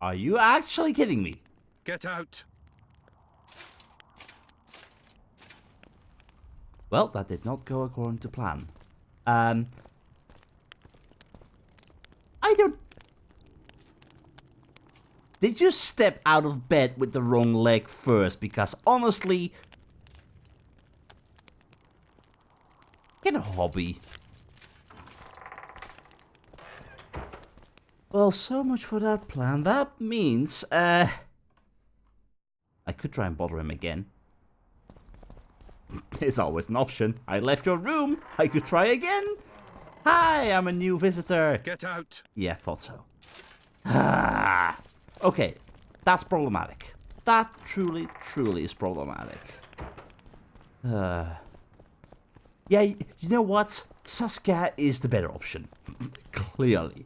Are you actually kidding me? Get out. Well, that did not go according to plan. I don't... Did you step out of bed with the wrong leg first? Because honestly... Get a hobby. Well, so much for that plan. That means, I could try and bother him again. It's always an option. I left your room. I could try again. Hi, I'm a new visitor. Get out. Yeah, thought so. Okay, that's problematic. That truly is problematic. Yeah, you know what? Saskia is the better option. Clearly.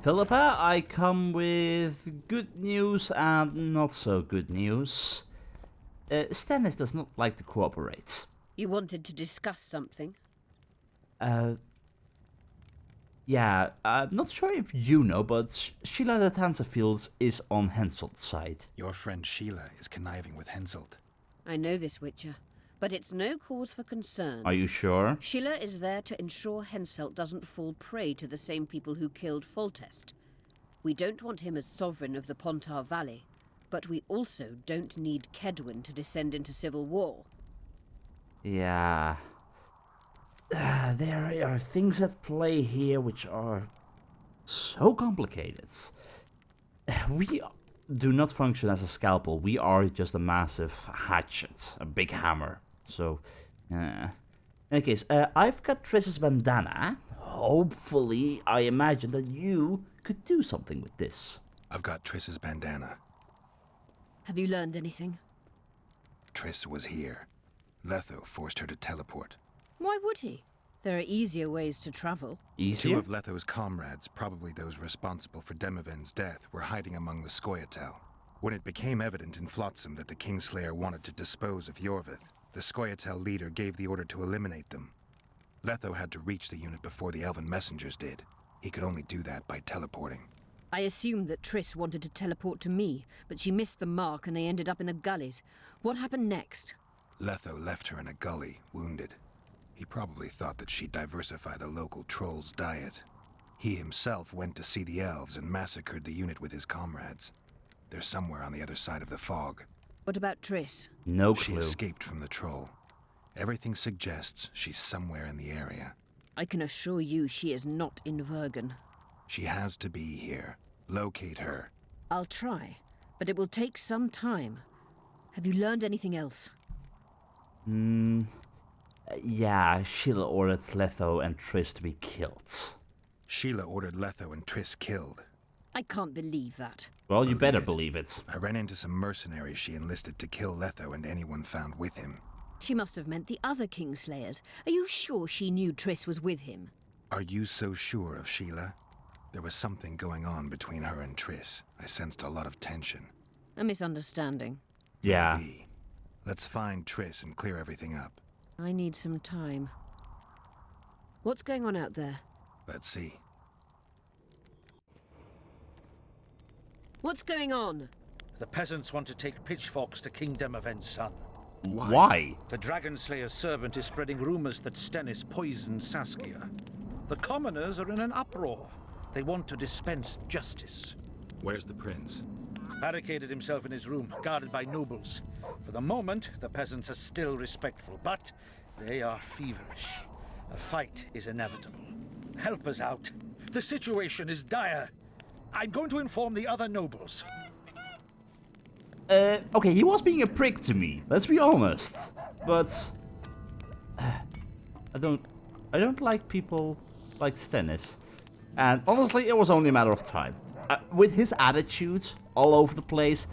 Philippa, I come with good news and not so good news. Stennis does not like to cooperate. You wanted to discuss something? Yeah, I'm not sure if you know, but Sheila the Tanserfields is on Henselt's side. Your friend Sheila is conniving with Henselt. I know this, Witcher, but it's no cause for concern. Are you sure? Sheila is there to ensure Henselt doesn't fall prey to the same people who killed Foltest. We don't want him as sovereign of the Pontar Valley, but we also don't need Kedwin to descend into civil war. Yeah. There are things at play here which are so complicated. We do not function as a scalpel. We are just a massive hatchet, a big hammer. So, in any case, I've got Triss's bandana. Hopefully, I imagine that you could do something with this. I've got Triss's bandana. Have you learned anything? Triss was here. Letho forced her to teleport. Why would he? There are easier ways to travel. Easier? Two of Letho's comrades, probably those responsible for Demoven's death, were hiding among the Scoia'tael. When it became evident in Flotsam that the Kingslayer wanted to dispose of Yorvith, the Scoia'tael leader gave the order to eliminate them. Letho had to reach the unit before the Elven messengers did. He could only do that by teleporting. I assumed that Triss wanted to teleport to me, but she missed the mark and they ended up in the gullies. What happened next? Letho left her in a gully, wounded. He probably thought that she'd diversify the local trolls' diet. He himself went to see the elves and massacred the unit with his comrades. They're somewhere on the other side of the fog. What about Triss? No She clue. escaped from the troll. Everything suggests she's somewhere in the area. I can assure you she is not in Vergen. She has to be here. Locate her. I'll try, but it will take some time. Have you learned anything else? Yeah, Sheila ordered Letho and Triss to be killed. Sheila ordered Letho and Triss killed. I can't believe that. Well, you Believe better it. believe it. I ran into some mercenaries she enlisted to kill Letho and anyone found with him. She must have meant the other Kingslayers. Are you sure she knew Triss was with him? Are you so sure of Sheila? There was something going on between her and Triss. I sensed a lot of tension. A misunderstanding. Yeah. Maybe. Let's find Triss and clear everything up. I need some time. What's going on out there? Let's see. What's going on? The peasants want to take pitchforks to King Demoven's son. Why? The Dragonslayer's servant is spreading rumors that Stennis poisoned Saskia. The commoners are in an uproar. They want to dispense justice. Where's the prince? Barricaded himself in his room, guarded by nobles. For the moment, the peasants are still respectful, but they are feverish. A fight is inevitable. Help us out. The situation is dire. I'm going to inform the other nobles. Okay, he was being a prick to me, let's be honest. But I don't like people like Stennis. And honestly, it was only a matter of time. With his attitude all over the place,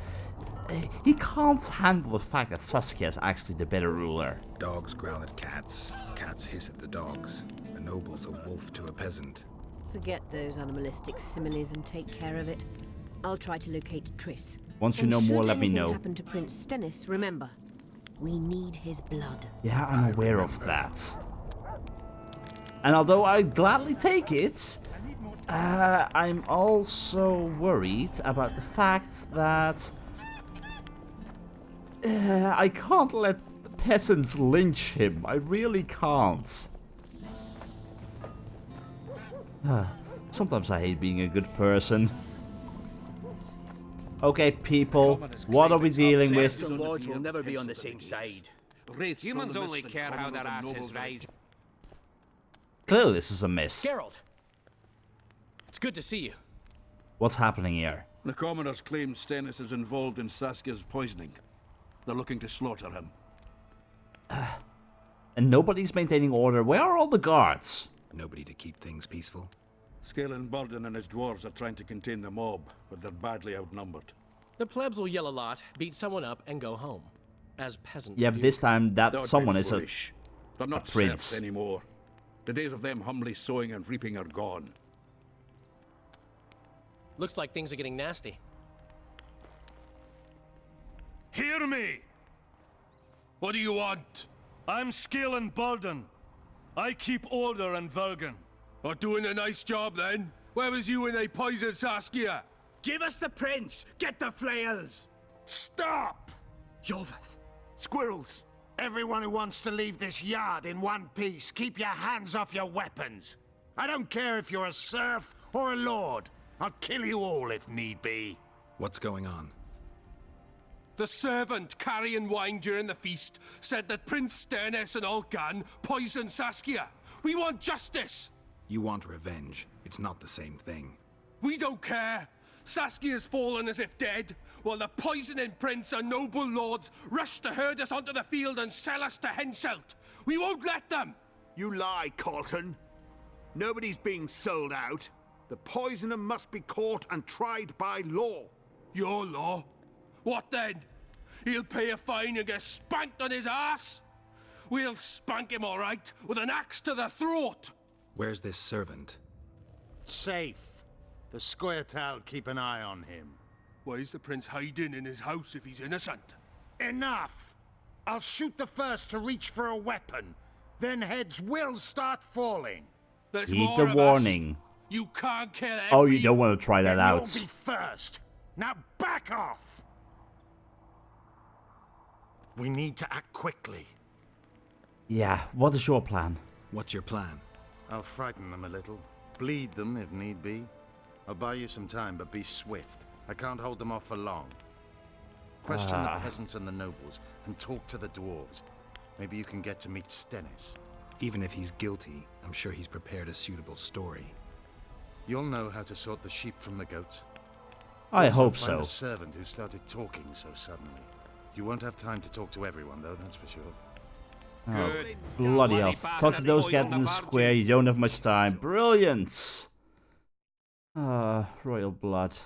he can't handle the fact that Saskia is actually the better ruler. Dogs growl at cats. Cats hiss at the dogs. A noble's a wolf to a peasant. Forget those animalistic similes and take care of it. I'll try to locate Triss. Once you And know more, should let me anything know. happen to Prince Stennis, remember, we need his blood. Yeah, I'm aware of that. And although I'd gladly take it, I'm also worried about the fact that I can't let the peasants lynch him. I really can't. Sometimes I hate being a good person. Okay, people, what are we dealing with? The lords will never be on the same side. Humans only care how their ass is raised. Clearly this is a miss. Geralt! It's good to see you. What's happening here? The commoners claim Stennis is involved in Saskia's poisoning. They're looking to slaughter him. And nobody's maintaining order. Where are all the guards? Nobody to keep things peaceful. Scalen Burden and his dwarves are trying to contain the mob, but they're badly outnumbered. The plebs will yell a lot, beat someone up, and go home. As peasants Yeah, do. but this time that Don't be someone is a... foolish. They're not prince. serfs anymore. The days of them humbly sowing and reaping are gone. Looks like things are getting nasty. Hear me! What do you want? I'm Scalen Burden. I keep order in Vergen. Or doing a nice job then? Where was you when they poisoned Saskia? Give us the prince! Get the flails! Stop! Yorvith! Squirrels! Everyone who wants to leave this yard in one piece, keep your hands off your weapons. I don't care if you're a serf or a lord. I'll kill you all if need be. What's going on? The servant carrying wine during the feast said that Prince Stennis and Olgan poisoned Saskia. We want justice! You want revenge. It's not the same thing. We don't care. Saskia's fallen as if dead, while the poisoning prince and noble lords rush to herd us onto the field and sell us to Henselt. We won't let them! You lie, Colton. Nobody's being sold out. The poisoner must be caught and tried by law. Your law? What then? He'll pay a fine and get spanked on his ass? We'll spank him all right, with an axe to the throat! Where's this servant? Safe. The Scoia'tael keep an eye on him. Why is the prince hiding in his house if he's innocent? Enough! I'll shoot the first to reach for a weapon. Then heads will start falling. There's Heed more the of us. warning. You can't kill every... Oh, you don't want to try that Then out. you'll be first. Now back off! We need to act quickly. Yeah, what is your plan? What's your plan? I'll frighten them a little. Bleed them if need be. I'll buy you some time, but be swift. I can't hold them off for long. Question the peasants and the nobles, and talk to the dwarves. Maybe you can get to meet Stennis. Even if he's guilty, I'm sure he's prepared a suitable story. You'll know how to sort the sheep from the goats. I Also hope find so. the servant who started talking so suddenly. You won't have time to talk to everyone, though, that's for sure. Oh, bloody hell. Talk to those guys in the square, you don't have much time. Brilliant! Royal blood.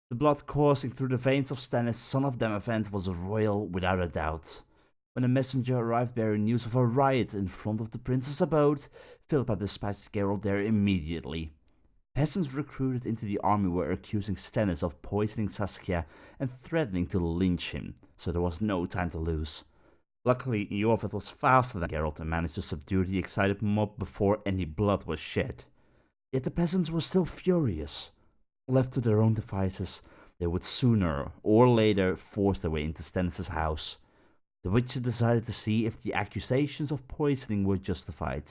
The blood coursing through the veins of Stennis, son of Demavend, was royal without a doubt. When a messenger arrived bearing news of a riot in front of the prince's abode, Philippa dispatched Geralt there immediately. Peasants recruited into the army were accusing Stennis of poisoning Saskia and threatening to lynch him, so there was no time to lose. Luckily, Jorveth was faster than Geralt and managed to subdue the excited mob before any blood was shed. Yet the peasants were still furious. Left to their own devices, they would sooner or later force their way into Stennis' house. The Witcher decided to see if the accusations of poisoning were justified.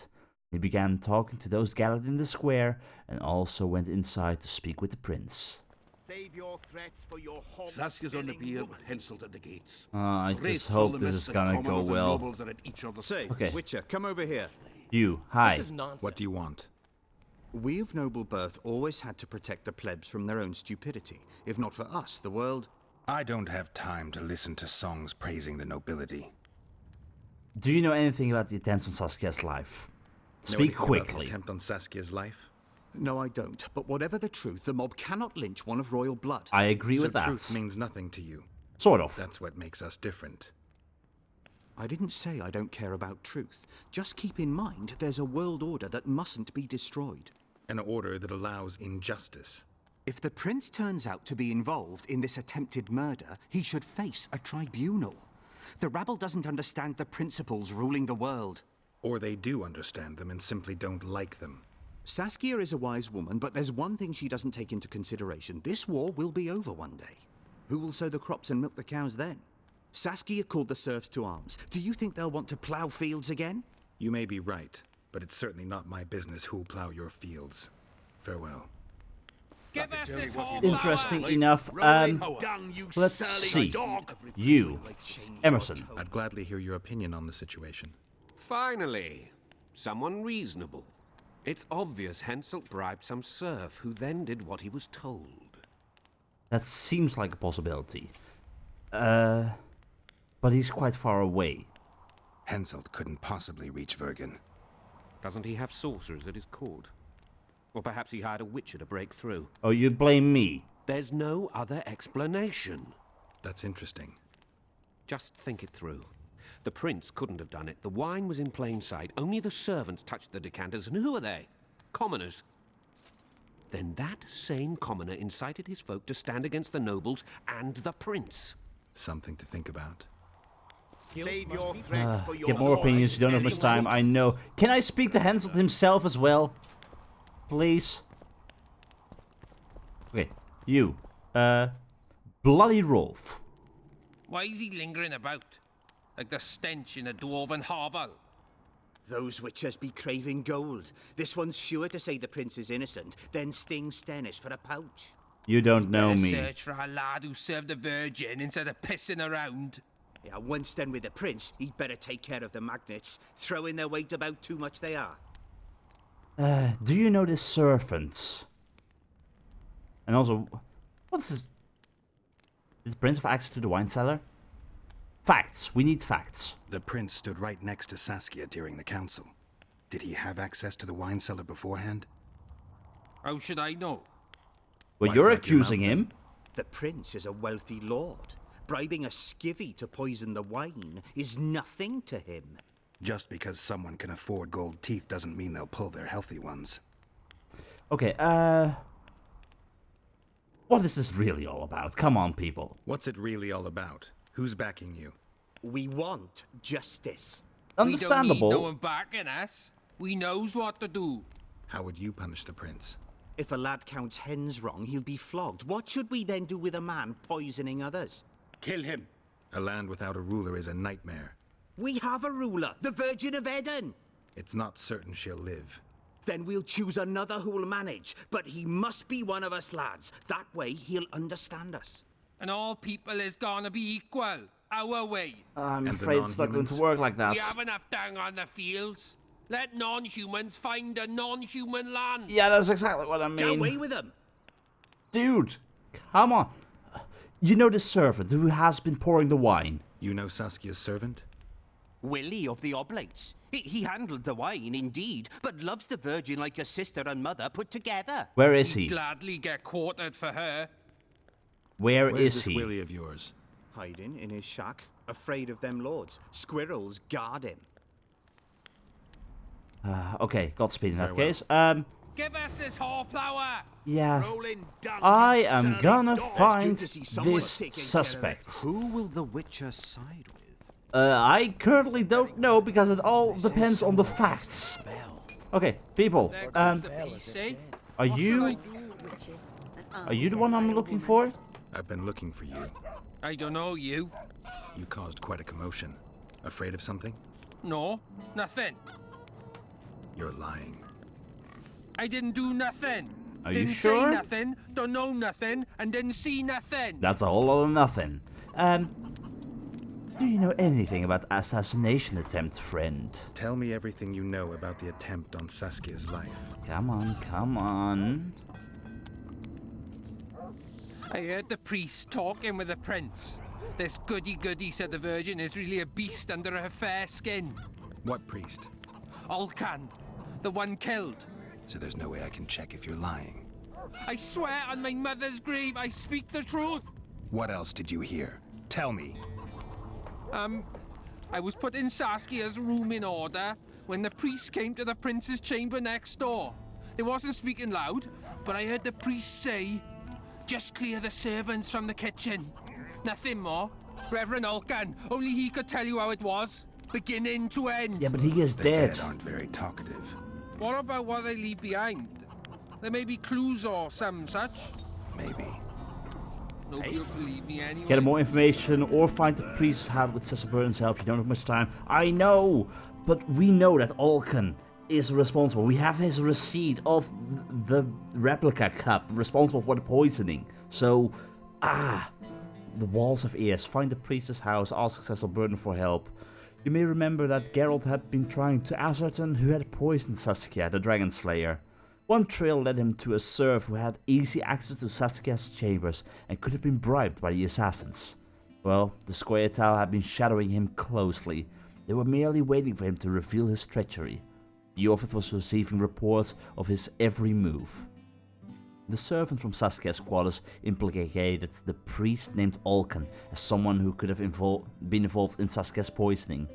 He began talking to those gathered in the square and also went inside to speak with the prince. Save your threats for your Saskia's on the pier with Henselt at the gates. I Wraiths just hope full this of is mist of gonna go commoners and well. nobles are at each other's Say, Okay. Witcher, come over here. You, hi. This is nonsense. What do you want? We of noble birth always had to protect the plebs from their own stupidity. If not for us, the world... I don't have time to listen to songs praising the nobility. Do you know anything about the attempt on Saskia's life? Know Speak anything about the quickly. attempt on Saskia's life? No, I don't. But whatever the truth, the mob cannot lynch one of royal blood. I agree So with that. truth means nothing to you. Sort of. That's what makes us different. I didn't say I don't care about truth. Just keep in mind there's a world order that mustn't be destroyed. An order that allows injustice. If the prince turns out to be involved in this attempted murder, he should face a tribunal. The rabble doesn't understand the principles ruling the world. Or they do understand them and simply don't like them. Saskia is a wise woman, but there's one thing she doesn't take into consideration. This war will be over one day. Who will sow the crops and milk the cows then? Saskia called the serfs to arms. Do you think they'll want to plough fields again? You may be right, but it's certainly not my business who'll plough your fields. Farewell. Give us this whole Interesting enough. Let's see. You, Emerson. I'd gladly hear your opinion on the situation. Finally, someone reasonable. It's obvious Henselt bribed some serf who then did what he was told. That seems like a possibility. But he's quite far away. Henselt couldn't possibly reach Vergen. Doesn't he have sorcerers at his court? Or perhaps he hired a witcher to break through. Oh, you blame me. There's no other explanation. That's interesting. Just think it through. The prince couldn't have done it. The wine was in plain sight. Only the servants touched the decanters. And who are they? Commoners. Then that same commoner incited his folk to stand against the nobles and the prince. Something to think about. Save your threats for your Get more opinions, you don't have much time, I know. Can I speak to Henselt himself as well? Please? Okay, you. Bloody Rolf. Why is he lingering about? Like the stench in a dwarven hovel? Those witches be craving gold. This one's sure to say the prince is innocent, then sting Stennis for a pouch. You don't know me. Search for a lad who served the Virgin instead of pissing around. Yeah, once done with the prince, he'd better take care of the magnets. Throwing their weight about too much they are. Do you know the servants? And also, what's this? Did the prince have access to the wine cellar? Facts. We need facts. The prince stood right next to Saskia during the council. Did he have access to the wine cellar beforehand? How should I know? Well, Why you're drag your accusing mouth him. The prince is a wealthy lord. Bribing a skivvy to poison the wine is nothing to him. Just because someone can afford gold teeth doesn't mean they'll pull their healthy ones. Okay, what is this really all about? Come on, people. What's it really all about? Who's backing you? We want justice. Understandable. We don't need no one backing us. We knows what to do. How would you punish the prince? If a lad counts hens wrong, he'll be flogged. What should we then do with a man poisoning others? Kill him. A land without a ruler is a nightmare. We have a ruler, the Virgin of Eden. It's not certain she'll live. Then we'll choose another who'll manage. But he must be one of us lads. That way he'll understand us. And all people is gonna be equal. Our way. I'm And the afraid it's not going to work like that. We have enough down on the fields. Let non-humans find a non-human land. Yeah, that's exactly what I mean. Away with them. Dude, come on. You know the servant who has been pouring the wine. You know Saskia's servant? Willie of the Oblates. He handled the wine, indeed, but loves the Virgin like a sister and mother put together. Where is he? He'd gladly get quartered for her. Where Where's is this he? Willie of yours? Hiding in his shack, afraid of them lords. Squirrels guard him. Okay, Godspeed in that Farewell. case. Give us this hornplower. Yeah. Rolling down, I you am surly gonna dog. find to see someone this taking care of it. suspect. Who will the Witcher side with? I currently don't know because it all depends on the facts. Okay, people. There comes the peace, eh? Are What should I you do? are you the one I'm looking for? I've been looking for you. I don't know you. You caused quite a commotion. Afraid of something? No, nothing. You're lying. I didn't do nothing. Are you didn't sure? say nothing, don't know nothing, and didn't see nothing. That's a whole lot of nothing. Do you know anything about the assassination attempt, friend? Tell me everything you know about the attempt on Saskia's life. Come on, come on. I heard the priest talking with the prince. This goody-goody said the Virgin is really a beast under her fair skin. What priest? Olcan, the one killed. So there's no way I can check if you're lying. I swear on my mother's grave I speak the truth. What else did you hear? Tell me. I was putting Saskia's room in order when the priest came to the prince's chamber next door. They wasn't speaking loud, but I heard the priest say, "Just clear the servants from the kitchen." Nothing more. Reverend Olcan, only he could tell you how it was, beginning to end. Yeah, but he is The dead. dead aren't very talkative. What about what they leave behind? There may be clues or some such. Maybe. Nobody will believe me anyway. Get more information or find the priest's hat with Cecil Burton's help. You don't have much time. I know, but we know that Alkan is responsible. We have his receipt of the replica cup responsible for the poisoning. So, the walls of ears. Find the priest's house, ask Cecil Burton for help. You may remember that Geralt had been trying to ascertain who had poisoned Saskia, the Dragon Slayer. One trail led him to a serf who had easy access to Saskia's chambers and could have been bribed by the assassins. Well, the Scoia'tael had been shadowing him closely. They were merely waiting for him to reveal his treachery. Jorvith was receiving reports of his every move. The servant from Saskia's quarters implicated the priest named Alkan as someone who could have been involved in Saskia's poisoning.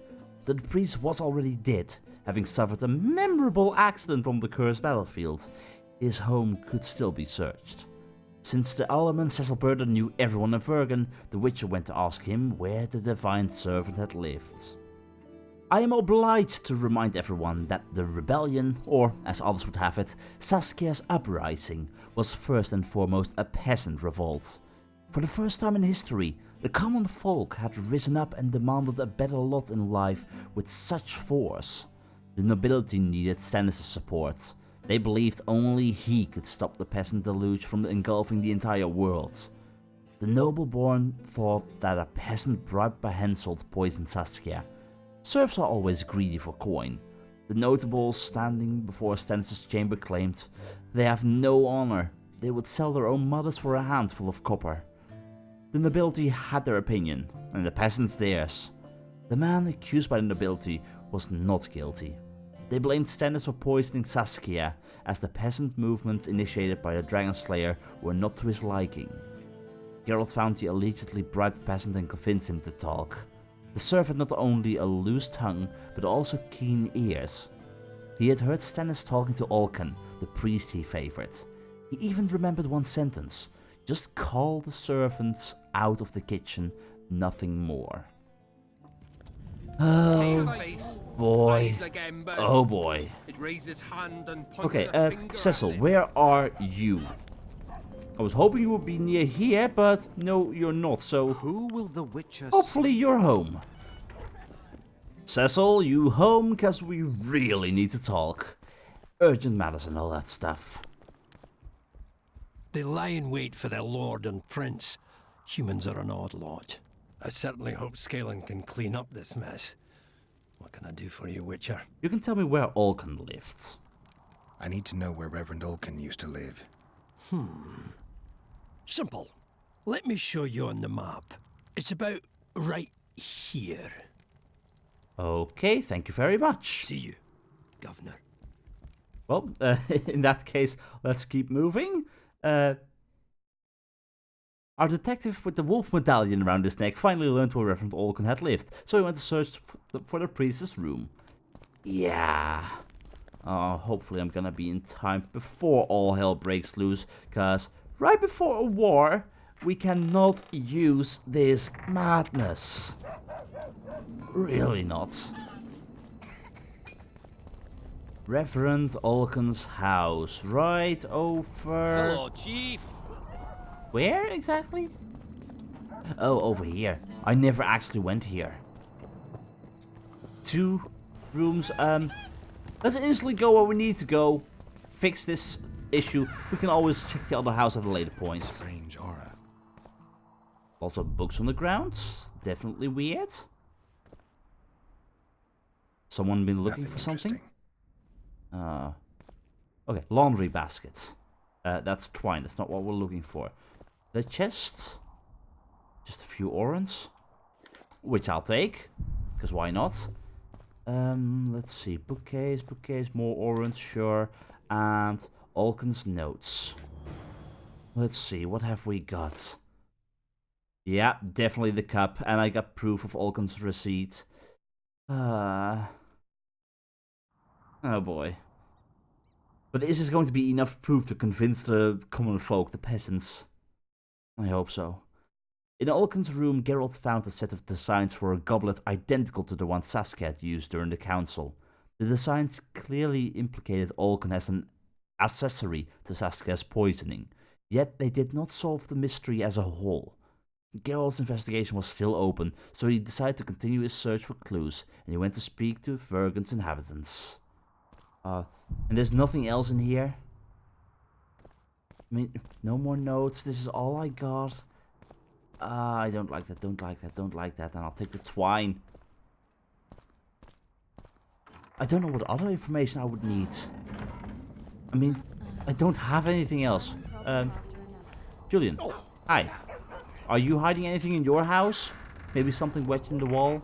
But the priest was already dead, having suffered a memorable accident on the cursed battlefield. His home could still be searched. Since the alderman Cecil Burton knew everyone in Vergen, the Witcher went to ask him where the divine servant had lived. I am obliged to remind everyone that the rebellion, or as others would have it, Saskia's uprising, was first and foremost a peasant revolt. For the first time in history, the common folk had risen up and demanded a better lot in life with such force. The nobility needed Stennis' support. They believed only he could stop the peasant deluge from engulfing the entire world. The noble-born thought that a peasant bribed by Henselt poisoned Saskia. Serfs are always greedy for coin. The notables standing before Stennis' chamber claimed they have no honor. They would sell their own mothers for a handful of copper. The nobility had their opinion, and the peasants theirs. The man accused by the nobility was not guilty. They blamed Stennis for poisoning Saskia, as the peasant movements initiated by the Dragon Slayer were not to his liking. Geralt found the allegedly bribed peasant and convinced him to talk. The serf had not only a loose tongue, but also keen ears. He had heard Stennis talking to Alkan, the priest he favored. He even remembered one sentence: just call the servants out of the kitchen, nothing more. Oh boy. Oh boy. Okay, Cecil, where are you? I was hoping you would be near here, but no, you're not, so... Who will the Witcher... Hopefully you're home. Cecil, you home, cause we really need to talk. Urgent matters and all that stuff. They lie in wait for their lord and prince. Humans are an odd lot. I certainly hope Scanlan can clean up this mess. What can I do for you, Witcher? You can tell me where Alkan lived. I need to know where Reverend Alkan used to live. Simple. Let me show you on the map. It's about right here. Okay, thank you very much. See you, Governor. Well, in that case, let's keep moving. Our detective with the wolf medallion around his neck finally learned where Reverend Alkan had lived, so he went to search for the priest's room. Yeah. Hopefully I'm gonna be in time before all hell breaks loose, cause right before a war, we cannot use this madness. Really not. Reverend Alkan's house, right over... Hello, Chief. Where exactly? Oh, over here. I never actually went here. 2 rooms, let's instantly go where we need to go. Fix this issue. We can always check the other house at a later point. Strange aura. Lots of books on the ground. Definitely weird. Someone been looking for something? Okay, laundry basket. That's twine. That's not what we're looking for. The chest. Just a few orens. Which I'll take. Because why not? Let's see. Bookcase, more orens, sure. And Alkan's notes. Let's see, what have we got? Yeah, definitely the cup. And I got proof of Alkan's receipt. Oh boy. But is this going to be enough proof to convince the common folk, the peasants? I hope so. In Alkan's room, Geralt found a set of designs for a goblet identical to the one Saskia had used during the council. The designs clearly implicated Olkan as an accessory to Saskia's poisoning, yet they did not solve the mystery as a whole. Geralt's investigation was still open, so he decided to continue his search for clues, and he went to speak to Vergen's inhabitants. And there's nothing else in here? I mean, no more notes, this is all I got. I don't like that, don't like that, don't like that, and I'll take the twine. I don't know what other information I would need. I mean, I don't have anything else. Julian, hi. Are you hiding anything in your house? Maybe something wedged in the wall?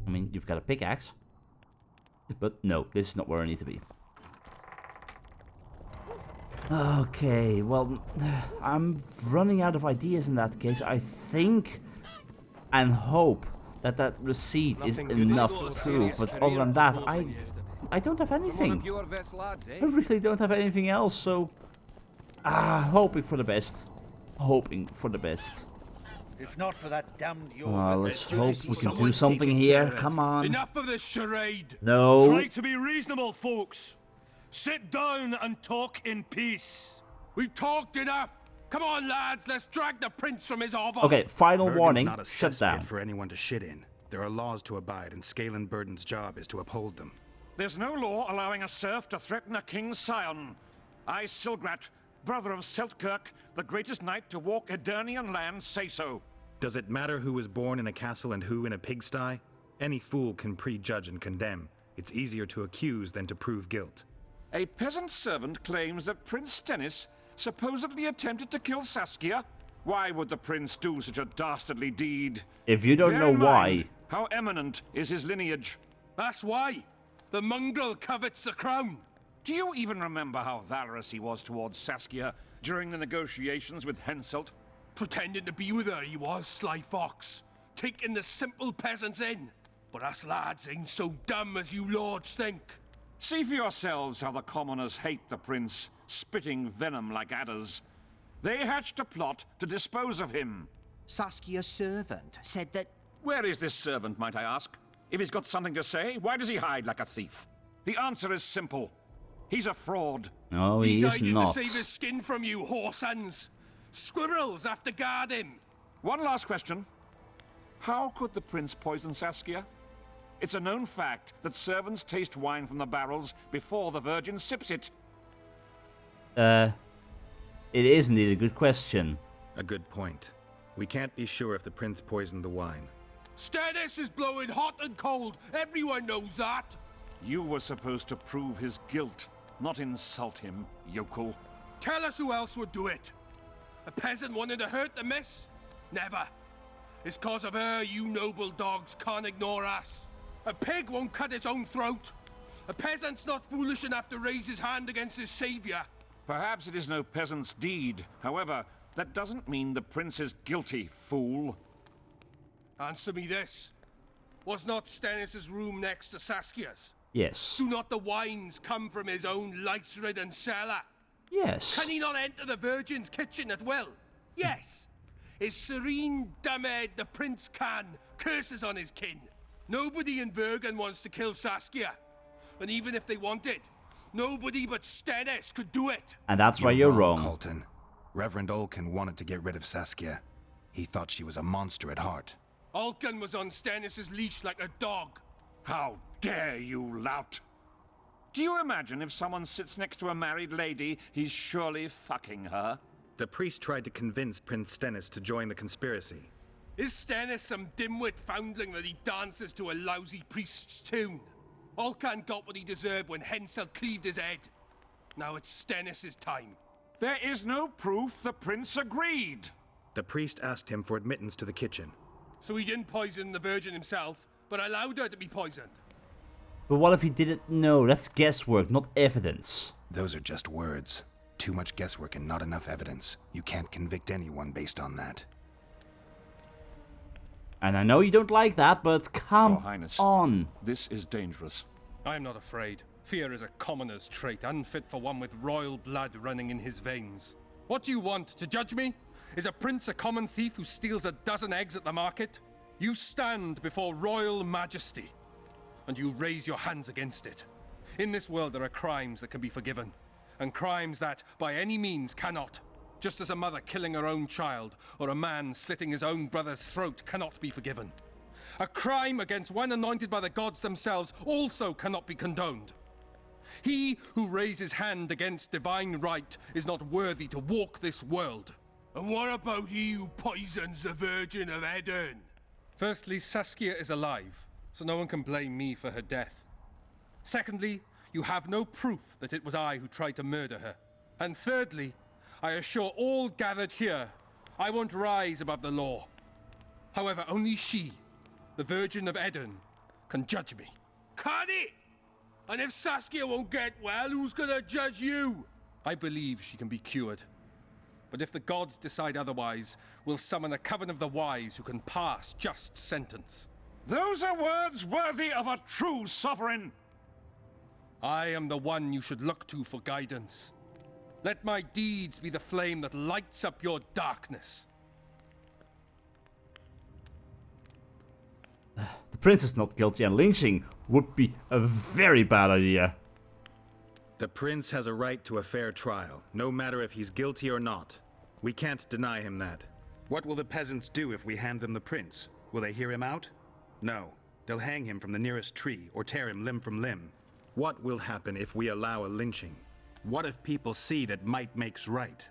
I mean, you've got a pickaxe. But no, this is not where I need to be. Okay, well, I'm running out of ideas in that case. I think and hope that that receipt is enough proof, but other than that, I don't have anything. I really don't have anything else, so hoping for the best. Hoping for the best. If not for that damned let's hope we can do something here. Come on. Enough of this charade. No. Try to be reasonable, folks. Sit down and talk in peace. We've talked enough. Come on, lads. Let's drag the prince from his hovel. Okay, final Bergen's warning. not a Shut down. cesspit for anyone to shit in. There are laws to abide, and Scanlan Burden's job is to uphold them. There's no law allowing a serf to threaten a king's scion. I, Silgrat, brother of Seltkirk, the greatest knight to walk Edirnian land, say so. Does it matter who was born in a castle and who in a pigsty? Any fool can prejudge and condemn. It's easier to accuse than to prove guilt. A peasant servant claims that Prince Stennis supposedly attempted to kill Saskia. Why would the prince do such a dastardly deed? If you don't Bear know in why... mind how eminent is his lineage? That's why. The mongrel covets the crown. Do you even remember how valorous he was towards Saskia during the negotiations with Henselt? Pretending to be with her, he was, sly fox. Taking the simple peasants in. But us lads ain't so dumb as you lords think. See for yourselves how the commoners hate the prince, spitting venom like adders. They hatched a plot to dispose of him. Saskia's servant said that... Where is this servant, might I ask? If he's got something to say, why does he hide like a thief? The answer is simple. He's a fraud. No, he He's is hiding not. to save his skin from you, whoresons. Squirrels have to guard him. One last question. How could the prince poison Saskia? It's a known fact that servants taste wine from the barrels before the virgin sips it. It is indeed a good question. A good point. We can't be sure if the prince poisoned the wine. Stennis is blowing hot and cold. Everyone knows that. You were supposed to prove his guilt, not insult him, yokel. Tell us who else would do it. A peasant wanting to hurt the miss? Never. It's cause of her you noble dogs can't ignore us. A pig won't cut its own throat. A peasant's not foolish enough to raise his hand against his savior. Perhaps it is no peasant's deed. However, that doesn't mean the prince is guilty, fool. Answer me this. Was not Stennis' room next to Saskia's? Yes. Do not the wines come from his own lice-ridden cellar? Yes. Can he not enter the Virgin's kitchen at will? Yes. His serene dumbhead, the prince can, curses on his kin. Nobody in Vergen wants to kill Saskia. And even if they wanted, nobody but Stennis could do it. And that's why you're wrong. Colton. Reverend Olkan wanted to get rid of Saskia. He thought she was a monster at heart. Olkan was on Stennis' leash like a dog. How dare you, lout! Do you imagine if someone sits next to a married lady, he's surely fucking her? The priest tried to convince Prince Stennis to join the conspiracy. Is Stennis some dimwit foundling that he dances to a lousy priest's tune? Olkan got what he deserved when Henselt cleaved his head. Now it's Stennis' time. There is no proof the prince agreed. The priest asked him for admittance to the kitchen. So he didn't poison the Virgin himself, but allowed her to be poisoned. But what if he didn't know? That's guesswork, not evidence. Those are just words. Too much guesswork and not enough evidence. You can't convict anyone based on that. And I know you don't like that, but come Your Highness, on. This is dangerous. I am not afraid. Fear is a commoner's trait, unfit for one with royal blood running in his veins. What do you want, to judge me? Is a prince a common thief who steals a dozen eggs at the market? You stand before royal majesty. and you raise your hands against it. In this world there are crimes that can be forgiven, and crimes that, by any means, cannot. Just as a mother killing her own child, or a man slitting his own brother's throat cannot be forgiven. A crime against one anointed by the gods themselves also cannot be condoned. He who raises hand against divine right is not worthy to walk this world. And what about he who poisons the Virgin of Eden? Firstly, Saskia is alive, so no one can blame me for her death. Secondly, you have no proof that it was I who tried to murder her. And thirdly, I assure all gathered here, I won't rise above the law. However, only she, the Virgin of Eden, can judge me. Can it? And if Saskia won't get well, who's gonna judge you? I believe she can be cured. But if the gods decide otherwise, we'll summon a coven of the wise who can pass just sentence. Those are words worthy of a true sovereign. I am the one you should look to for guidance. Let my deeds be the flame that lights up your darkness. The prince is not guilty and lynching would be a very bad idea. The prince has a right to a fair trial, no matter if he's guilty or not. We can't deny him that. What will the peasants do if we hand them the prince? Will they hear him out? No. They'll hang him from the nearest tree or tear him limb from limb. What will happen if we allow a lynching? What if people see that might makes right?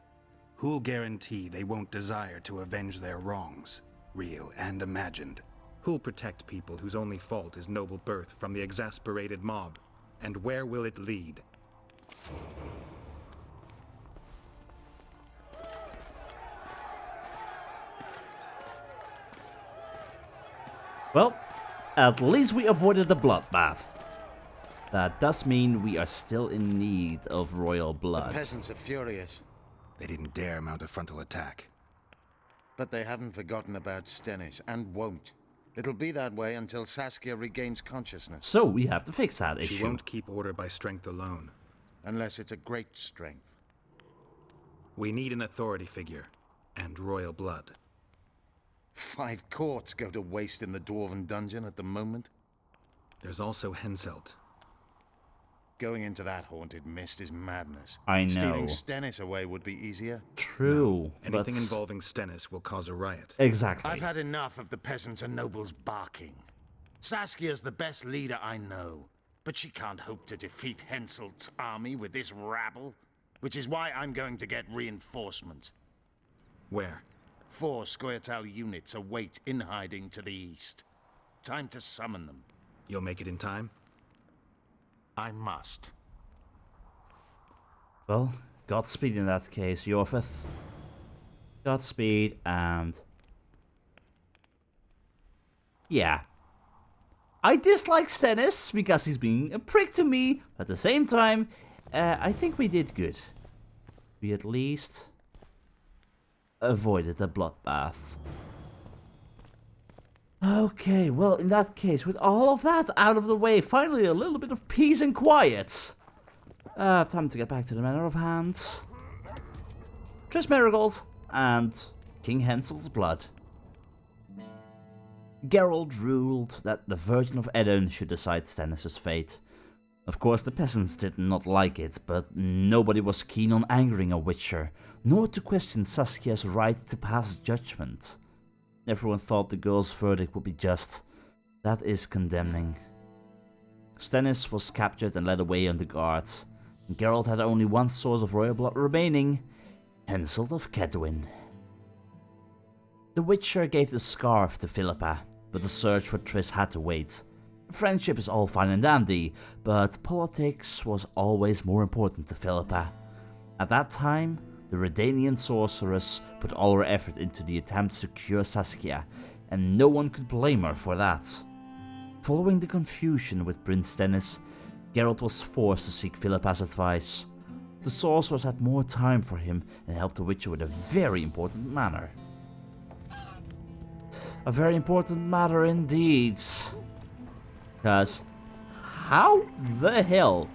Who'll guarantee they won't desire to avenge their wrongs, real and imagined? Who'll protect people whose only fault is noble birth from the exasperated mob? And where will it lead? Well, at least we avoided the bloodbath. That does mean we are still in need of royal blood. The peasants are furious. They didn't dare mount a frontal attack. But they haven't forgotten about Stennis, and won't. It'll be that way until Saskia regains consciousness. So we have to fix that issue. She won't keep order by strength alone. Unless it's a great strength. We need an authority figure, and royal blood. 5 courts go to waste in the Dwarven dungeon at the moment. There's also Henselt. Going into that haunted mist is madness. I know. Stealing Stennis away would be easier. True. No. Anything involving Stennis will cause a riot. Exactly. I've had enough of the peasants and nobles barking. Saskia's the best leader I know, but she can't hope to defeat Henselt's army with this rabble, which is why I'm going to get reinforcements. Where? 4 Scoia'tael units await in hiding to the east. Time to summon them. You'll make it in time? I must. Well, Godspeed in that case, Yorfith. Godspeed and... yeah. I dislike Stennis because he's being a prick to me, but at the same time, I think we did good. We at least avoided the bloodbath. Okay, well, in that case, with all of that out of the way, finally a little bit of peace and quiet. Time to get back to the matter of hand. Triss Merigold and King Henselt's blood. Geralt ruled that the Virgin of Eden should decide Stennis' fate. Of course, the peasants did not like it, but nobody was keen on angering a witcher, nor to question Saskia's right to pass judgment. Everyone thought the girl's verdict would be just. That is condemning. Stennis was captured and led away under guards. Geralt had only one source of royal blood remaining, Henselt of Kedwin. The Witcher gave the scarf to Philippa, but the search for Triss had to wait. Friendship is all fine and dandy, but politics was always more important to Philippa. At that time, the Redanian sorceress put all her effort into the attempt to cure Saskia, and no one could blame her for that. Following the confusion with Prince Stennis, Geralt was forced to seek Philippa's advice. The sorceress had more time for him and helped the Witcher with a very important matter. A very important matter indeed. Cause how the hell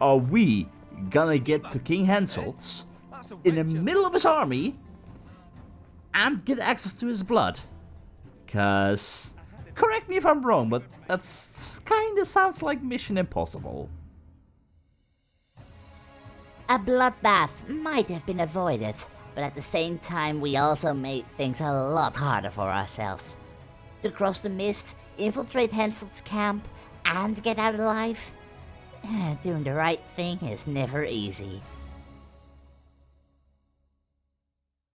are we gonna get to King Henselt's in the middle of his army and get access to his blood? Cause Correct me if I'm wrong, but that's kinda sounds like Mission Impossible. A bloodbath might have been avoided, but at the same time we also made things a lot harder for ourselves. To cross the mist, infiltrate Henselt's camp, and get out alive? Doing the right thing is never easy.